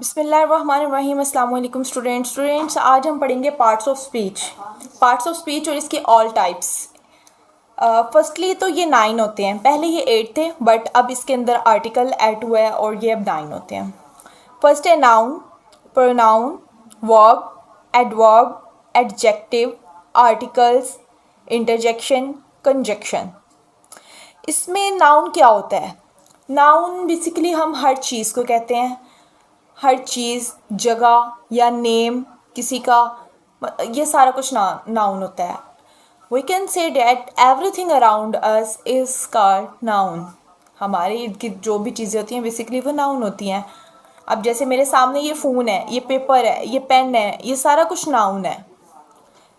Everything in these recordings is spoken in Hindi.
बिस्मिल्लाहिर्रहमानिर्रहीम। अस्सलाम वालेकुम स्टूडेंट्स। आज हम पढ़ेंगे पार्ट्स ऑफ स्पीच और इसके ऑल टाइप्स। फर्स्टली तो ये 9 होते हैं, पहले ये 8 थे बट अब इसके अंदर आर्टिकल ऐड हुआ है और ये अब 9 होते हैं। फर्स्ट है noun, pronoun, verb, adverb, adjective, articles, interjection, conjunction. इसमें नाउन क्या होता है? नाउन बेसिकली हम हर चीज़ को कहते हैं, हर चीज़, जगह या नेम किसी का, ये सारा कुछ नाउन होता है। We can say that everything around us is called noun. हमारे इर्द गिर्द जो भी चीज़ें होती हैं बेसिकली वो नाउन होती हैं। अब जैसे मेरे सामने ये फ़ोन है, ये पेपर है, ये पेन है, ये सारा कुछ नाउन है।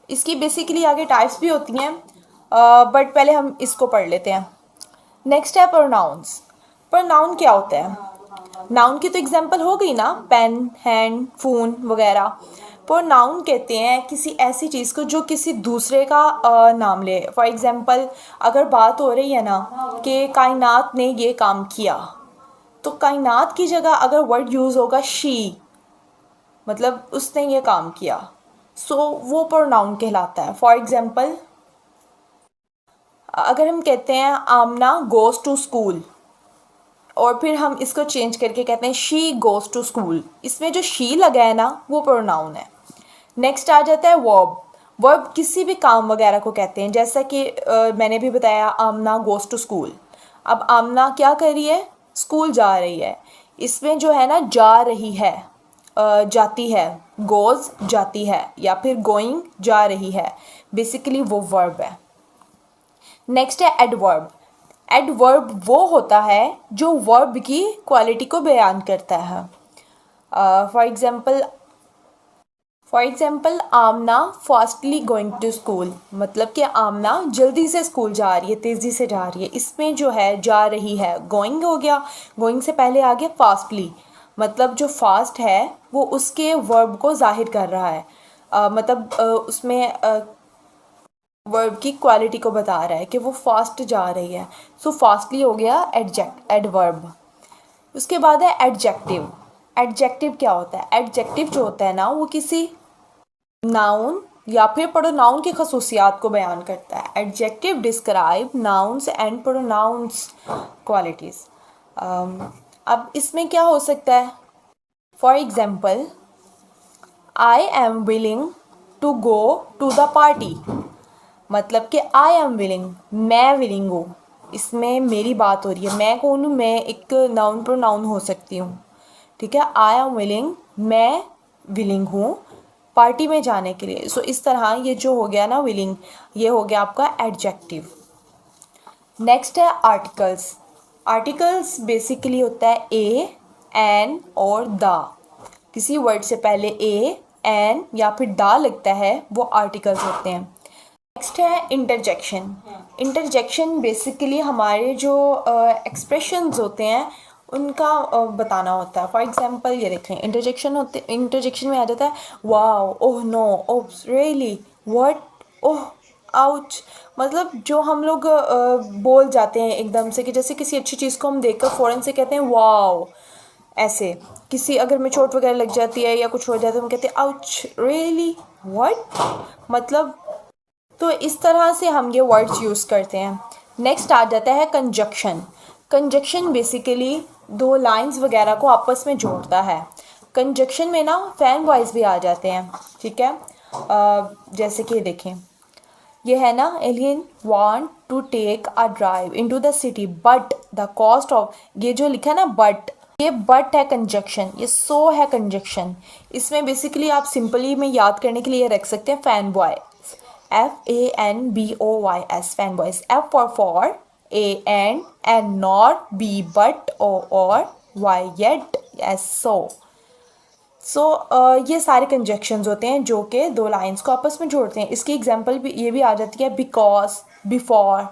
इसकी बेसिकली आगे टाइप्स भी होती हैं बट पहले हम इसको पढ़ लेते हैं। नेक्स्ट है प्रोनाउंस। प्रोनाउन क्या होता है? नाउन की तो एग्जांपल हो गई ना, पेन, हैंड, फ़ोन वगैरह। प्रोनाउन कहते हैं किसी ऐसी चीज़ को जो किसी दूसरे का नाम ले। फॉर एग्जांपल अगर बात हो रही है ना कि कायनात ने ये काम किया, तो कायनात की जगह अगर वर्ड यूज़ होगा शी, मतलब उसने ये काम किया, सो वो प्रोनाउन कहलाता है। फॉर एग्जांपल अगर हम कहते हैं आमना गोज़ टू स्कूल और फिर हम इसको चेंज करके कहते हैं शी गोज़ टू स्कूल, इसमें जो शी लगा है ना वो प्रोनाउन है। नेक्स्ट आ जाता है वर्ब। वर्ब किसी भी काम वगैरह को कहते हैं, जैसा कि मैंने भी बताया आमना गोज़ टू स्कूल। अब आमना क्या कर रही है? स्कूल जा रही है। इसमें जो है ना जा रही है, जाती है, गोज़ जाती है, या फिर गोइंग जा रही है, बेसिकली वो वर्ब है। नेक्स्ट है एडवर्ब। एडवर्ब वो होता है जो वर्ब की क्वालिटी को बयान करता है। For example Amna fastly going to school, मतलब कि आमना जल्दी से स्कूल जा रही है, तेज़ी से जा रही है। इसमें जो है जा रही है, गोइंग हो गया, गोइंग से पहले आ गया फास्टली, मतलब जो फास्ट है वो उसके वर्ब को जाहिर कर रहा है, उसमें वर्ब की क्वालिटी को बता रहा है कि वो फास्ट जा रही है। सो फास्टली हो गया एडवर्ब। उसके बाद है एडजेक्टिव। एडजेक्टिव क्या होता है? एडजेक्टिव जो होता है ना वो किसी नाउन या फिर प्रोनाउन की खसूसियात को बयान करता है। Adjective describe nouns and pronouns qualities. अब इसमें क्या हो सकता है? For example I am willing to go to the party, मतलब कि आई एम विलिंग, मैं विलिंग हूँ। इसमें मेरी बात हो रही है, मैं कौन हूँ? मैं एक नाउन प्रोनाउन हो सकती हूँ, ठीक है। आई एम विलिंग, मैं विलिंग हूँ पार्टी में जाने के लिए। सो इस तरह ये जो हो गया ना विलिंग, ये हो गया आपका एडजेक्टिव। नेक्स्ट है आर्टिकल्स। आर्टिकल्स बेसिकली होता है ए, एन और द। किसी वर्ड से पहले ए, एन या फिर द लगता है वो आर्टिकल्स होते हैं। नेक्स्ट है इंटरजेक्शन। इंटरजेक्शन बेसिकली हमारे जो एक्सप्रेशंस होते हैं उनका बताना होता है। फॉर एग्जांपल ये देखें, इंटरजेक्शन में आ जाता है wow, oh no, oh really, what, oh, ouch. मतलब जो हम लोग बोल जाते हैं एकदम से, कि जैसे किसी अच्छी चीज़ को हम देखकर फ़ौरन से कहते हैं वाओ, ऐसे। किसी अगर में चोट वगैरह लग जाती है या कुछ हो जाता है, हम कहते हैं आउच, रियली, व्हाट, मतलब। तो इस तरह से हम ये वर्ड्स यूज़ करते हैं। नेक्स्ट आ जाता है कंजक्शन। कंजक्शन बेसिकली दो लाइंस वगैरह को आपस में जोड़ता है। कंजक्शन में ना फैन वॉइस भी आ जाते हैं, ठीक है। जैसे कि देखें, ये है ना, alien want to take a drive into the city but the cost of, ये जो लिखा है ना बट, ये बट है कंजक्शन, ये सो है कंजक्शन। इसमें बेसिकली आप सिंपली में याद करने के लिए रख सकते हैं fan boy, FANBOYS, fan boys. F for A and nor, B but, O or, Y yet, S so। ये सारे कंजक्शंस होते हैं जो कि दो लाइंस को आपस में जोड़ते हैं। इसकी एग्जांपल भी ये भी आ जाती है because, before,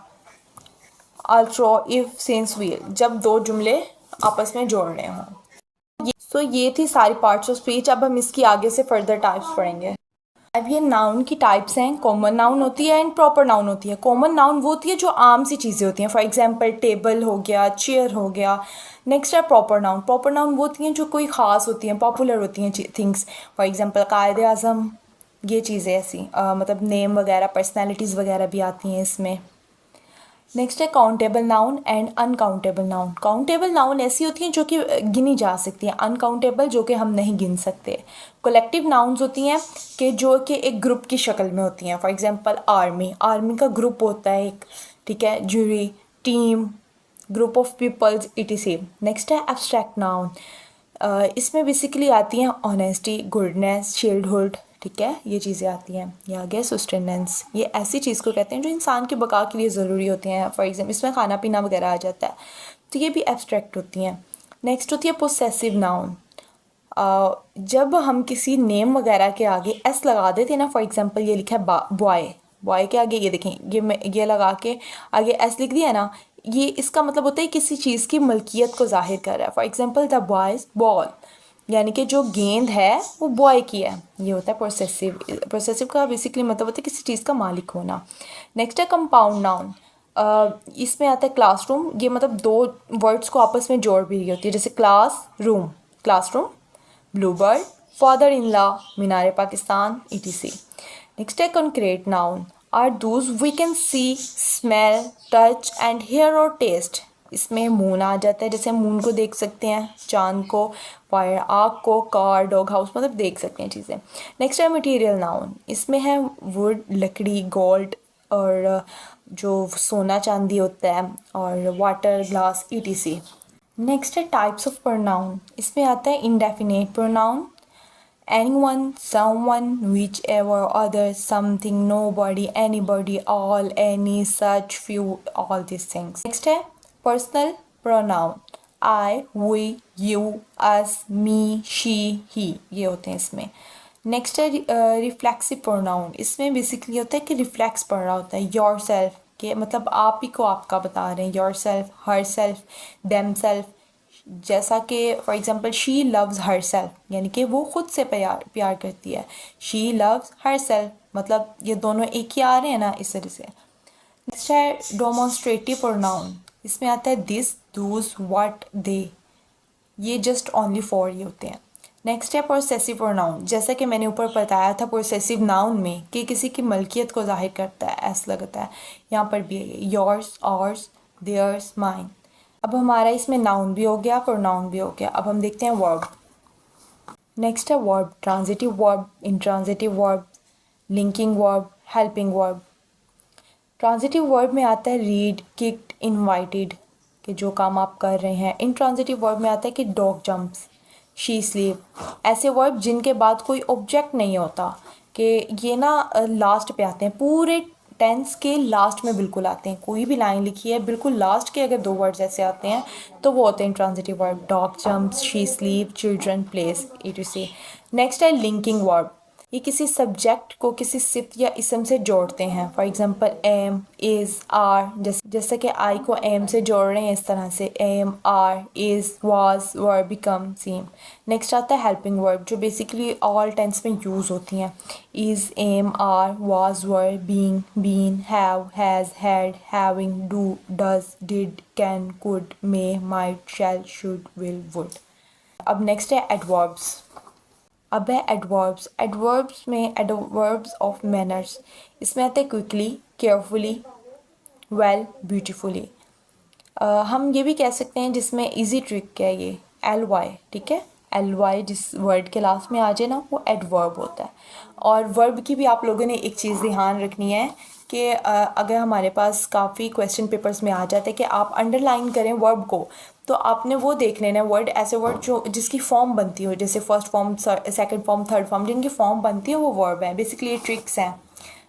अल्ट्रो, if, since, will, जब दो जुमले आपस में जोड़ रहे हों। ये थी सारी पार्ट्स ऑफ स्पीच। अब हम इसकी आगे से फर्दर टाइप्स पढ़ेंगे। अब ये नाउन की टाइप्स हैं, कॉमन नाउन होती है एंड प्रॉपर नाउन होती है। कॉमन नाउन वो होती है जो आम सी चीज़ें होती हैं, फॉर एग्जांपल टेबल हो गया, चेयर हो गया। नेक्स्ट है प्रॉपर नाउन। प्रॉपर नाउन वो होती हैं जो कोई ख़ास होती हैं, पॉपुलर होती हैं थिंग्स, फॉर एग्जांपल कायद आज़म, ये चीज़ें ऐसी मतलब नेम वगैरह, पर्सनैलिटीज़ वगैरह भी आती हैं इसमें। नेक्स्ट है countable noun and uncountable noun. Countable noun ऐसी होती हैं जो कि गिनी जा सकती हैं, अनकाउंटेबल जो कि हम नहीं गिन सकते। कलेक्टिव नाउन्स होती हैं कि जो कि एक ग्रुप की शक्ल में होती हैं, फॉर एग्जांपल आर्मी, आर्मी का ग्रुप होता है एक, ठीक है, jury, team, group of peoples, etc. Next है एब्स्ट्रैक्ट नाउन। इसमें बेसिकली आती हैं ऑनेस्टी, गुडनेस, शील्डहुड, ठीक है, ये चीज़ें आती हैं। ये आ गया सुस्टेनेंस, ये ऐसी चीज़ को कहते हैं जो इंसान की बका के लिए ज़रूरी होती हैं, फॉर एग्जाम्पल इसमें खाना पीना वगैरह आ जाता है, तो ये भी एब्स्ट्रैक्ट होती हैं। नेक्स्ट होती है पोसेसिव नाउन। जब हम किसी नेम वगैरह के आगे एस लगा देते हैं ना, फॉर एग्जांपल ये लिखा है बॉय, बॉय के आगे ये देखें, ये लगा के आगे एस लिख दिया ना, ये इसका मतलब होता है किसी चीज़ की मलकियत को जाहिर कर रहा है। For example the boys ball, यानी कि जो गेंद है वो बॉय की है, ये होता है प्रोसेसिव। प्रोसेसिव का बेसिकली मतलब होता है किसी चीज़ का मालिक होना। नेक्स्ट है कंपाउंड नाउन। इसमें आता है क्लासरूम, ये मतलब दो वर्ड्स को आपस में जोड़ भी रही होती है, जैसे class room, classroom, bluebird, father in law, मीनार पाकिस्तान, etc. नेक्स्ट है concrete noun, are those we can see, smell, touch and hear और टेस्ट। इसमें मून आ जाता है, जैसे मून को देख सकते हैं, चांद को, फायर, आग को, कार, डॉग हाउस, मतलब देख सकते हैं चीज़ें। नेक्स्ट है मटेरियल नाउन, इसमें है वुड, लकड़ी, गोल्ड और जो सोना चांदी होता है, और वाटर, ग्लास, etc. नेक्स्ट है टाइप्स ऑफ प्रोनाउन। इसमें आता है indefinite pronoun, anyone, someone, whichever, other, something, nobody, anybody, all, any, such, few, all these things. Next है personal pronoun, I, we, you, us, me, she, he, ये होते हैं इसमें। नेक्स्ट है रिफ्लेक्सिव प्रोनाउन। इसमें बेसिकली होता है कि रिफ्लेक्स पढ़ रहा होता है, योर सेल्फ, के मतलब आप ही को आपका बता रहे हैं, your self, her self, them self. जैसा कि for example she loves her self, यानी कि वो खुद से प्यार करती है, शी लव्स हर सेल्फ, मतलब ये दोनों एक ही आ रहे हैं ना, इस तरह से। नेक्स्ट है डेमोन्स्ट्रेटिव प्रोनाउन। इसमें आता है दिस, दूज, व्हाट, दे, ये जस्ट ओनली फॉर ये होते हैं। नेक्स्ट है पोसेसिव प्रोनाउन। जैसा कि मैंने ऊपर बताया था पोसेसिव नाउन में कि किसी की मलकियत को जाहिर करता है, ऐसा लगता है, यहाँ पर भी है योर्स, आवर्स, देयर्स, माइन। अब हमारा इसमें नाउन भी हो गया, प्रोनाउन भी हो गया। अब हम देखते हैं वर्ब। नेक्स्ट है verb, transitive verb, intransitive verb, linking verb, helping verb. Transitive verb में आता है रीड, किक्ड, इनवाइटेड, कि जो काम आप कर रहे हैं। इंट्रांजिटिव वर्ब में आता है कि डॉग जंप्स, शी स्लीप। ऐसे वर्ब जिनके बाद कोई ऑब्जेक्ट नहीं होता, कि ये ना लास्ट पे आते हैं, पूरे टेंस के लास्ट में बिल्कुल आते हैं। कोई भी लाइन लिखी है बिल्कुल लास्ट के अगर दो वर्ड्स ऐसे आते हैं तो वो होते हैं transitive verb, dog jumps, she sleep, children, place, etc. Next है लिंकिंग वर्ब। ये किसी सब्जेक्ट को किसी सिफ्त या इसम से जोड़ते हैं, for example am, is, are, जैसे कि आई को एम से जोड़ रहे हैं, इस तरह से am, are, is, was, were, become, seem. Next आता है हेल्पिंग वर्ब, जो बेसिकली ऑल टेंस में यूज़ होती हैं, is, am, are, was, were, being, been, have, has, had, having, do, does, did, can, could, may, might, shall, should, will, would. अब नेक्स्ट है एडवर्ब्स। अब है एडवर्ब्स। एडवर्ब्स में एडवर्ब्स ऑफ मैनर्स। इसमें आते हैं क्विकली, केयरफुली, वेल, ब्यूटीफुली। हम ये भी कह सकते हैं जिसमें इजी ट्रिक है ये, एल वाई, ठीक है, एल वाई जिस वर्ड के लास्ट में आ जाए ना वो एडवर्ब होता है। और वर्ब की भी आप लोगों ने एक चीज़ ध्यान रखनी है कि अगर हमारे पास काफ़ी क्वेश्चन पेपर्स में आ जाते हैं कि आप अंडरलाइन करें वर्ब को, तो आपने वो देख लेना है वर्ड, ऐसे वर्ड जो जिसकी फॉर्म बनती हो, जैसे first form, second form, third form, जिनकी फॉर्म बनती है वो वर्ब है। बेसिकली ये ट्रिक्स हैं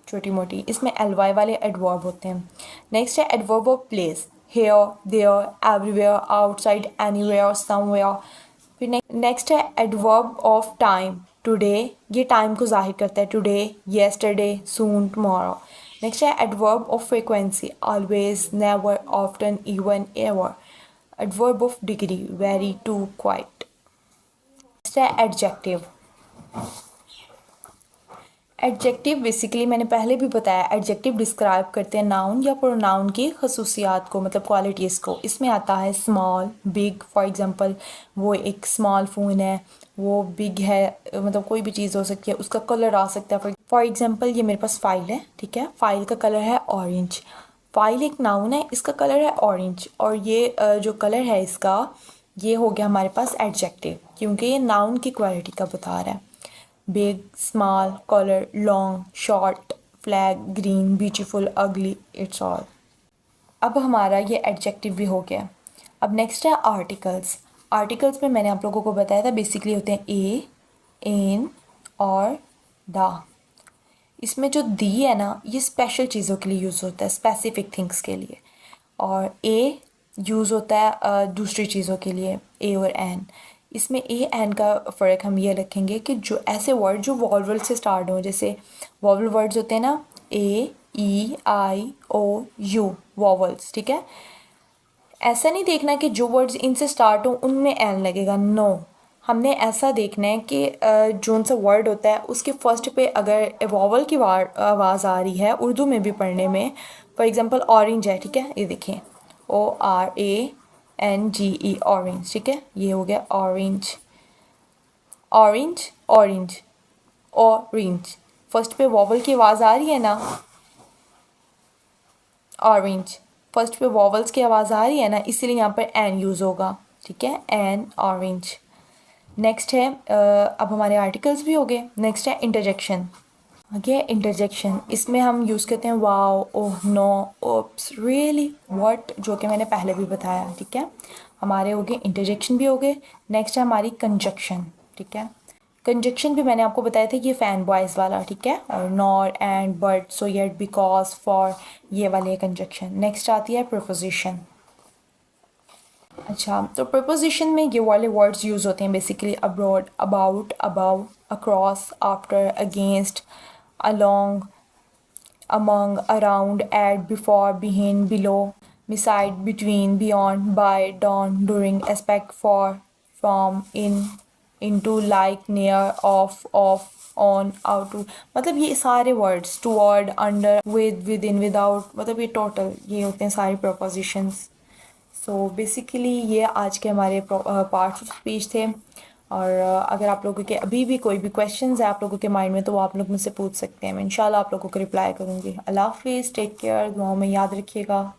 छोटी मोटी, इसमें एल वाई वाले एडवर्ब होते हैं। नेक्स्ट है adverb of place, here, there, everywhere, outside, anywhere, somewhere. फिर नेक्स्ट है एडवर्ब ऑफ टाइम, टुडे, ये टाइम को जाहिर करता है, today, yesterday, soon, tomorrow. Next है adverb of frequency, always, never, often, even, ever. Adverb of degree, very, too, quite. Next है एडजेक्टिव। एडजेक्टिव बेसिकली मैंने पहले भी बताया, एडजेक्टिव डिस्क्राइब करते हैं नाउन या प्रोनाउन की खसूसियात को, मतलब क्वालिटीज़ को। इसमें आता है स्मॉल, बिग। फॉर एग्जांपल वो एक स्मॉल फ़ोन है, वो बिग है, मतलब कोई भी चीज़ हो सकती है। उसका कलर आ सकता है, फॉर एग्जांपल ये मेरे पास फ़ाइल है, ठीक है, फ़ाइल का कलर है ऑरेंज। फ़ाइल एक नाउन है, इसका कलर है ऑरेंज, और ये जो कलर है इसका, ये हो गया हमारे पास एडजेक्टिव, क्योंकि ये नाउन की क्वालिटी का बता रहा है। Big, small, colour, long, short, flag, green, beautiful, अगली, इट्स ऑल। अब हमारा ये एडजेक्टिव भी हो गया। अब नेक्स्ट है आर्टिकल्स। आर्टिकल्स में मैंने आप लोगों को बताया था बेसिकली होते हैं ए, इन और द। इसमें जो दी है ना, ये स्पेशल चीज़ों के लिए यूज़ होता है, स्पेसिफिक थिंग्स के लिए। और ए यूज़ होता है दूसरी चीज़ों के लिए, ए और एन। इसमें ए एन का फ़र्क हम ये रखेंगे कि जो ऐसे वर्ड जो वॉवल से स्टार्ट हों, जैसे वॉवल वर्ड्स होते हैं ना, ए, ई, आई, ओ, यू, वॉवल्स, ठीक है। ऐसा नहीं देखना कि जो वर्ड्स इनसे स्टार्ट हों उनमें एन लगेगा, नो। हमने ऐसा देखना है कि जोन सा वर्ड होता है उसके फर्स्ट पे अगर वॉवल की आवाज़ आ रही है, उर्दू में भी पढ़ने में, फॉर एग्जांपल ऑरेंज है, ठीक है, ये देखें, ORANGE, ऑरेंज, ठीक है, ये हो गया orange. Orange, orange, orange, first पे वॉवल की आवाज़ आ रही है ना, ऑरेंज, फर्स्ट पे वॉवल्स की आवाज़ आ रही है ना, इसीलिए यहाँ पर एन यूज़ होगा, ठीक है, एन, ऑरेंज। नेक्स्ट है अब हमारे आर्टिकल्स भी हो गए। नेक्स्ट है इंटरजेक्शन। ओके, इंटरजेक्शन, इसमें हम यूज़ करते हैं wow, oh, no, oops, really, what, जो कि मैंने पहले भी बताया, ठीक है। हमारे हो गए इंटरजेक्शन भी हो गए। नेक्स्ट है हमारी कंजक्शन, ठीक है। कंजक्शन भी मैंने आपको बताया था, ये फैन बॉयज़ वाला, ठीक है, और nor, and, but, so, yet, because, for, ये वाले कंजक्शन। नेक्स्ट आती है प्रपोजिशन। अच्छा, तो प्रपोजिशन में ये वाले वर्ड्स यूज़ होते हैं basically abroad, about, above, across, after, against, along, among, around, at, before, behind, below, beside, between, beyond, by, down, during, aspect, for, from, in, into, like, near, off, on, out to, मतलब ये सारे words, toward, under, with, within, without, मतलब ये टोटल ये होते हैं सारे प्रपोजिशंस। सो बेसिकली ये आज के हमारे पार्ट्स ऑफ स्पीच थे। और अगर आप लोगों के अभी भी कोई भी क्वेश्चंस है आप लोगों के माइंड में, तो वो आप लोग मुझसे पूछ सकते हैं। मैं इंशाल्लाह आप लोगों को रिप्लाई करूँगी। अल्लाह हाफिज़, टेक केयर, दुआओं में याद रखिएगा।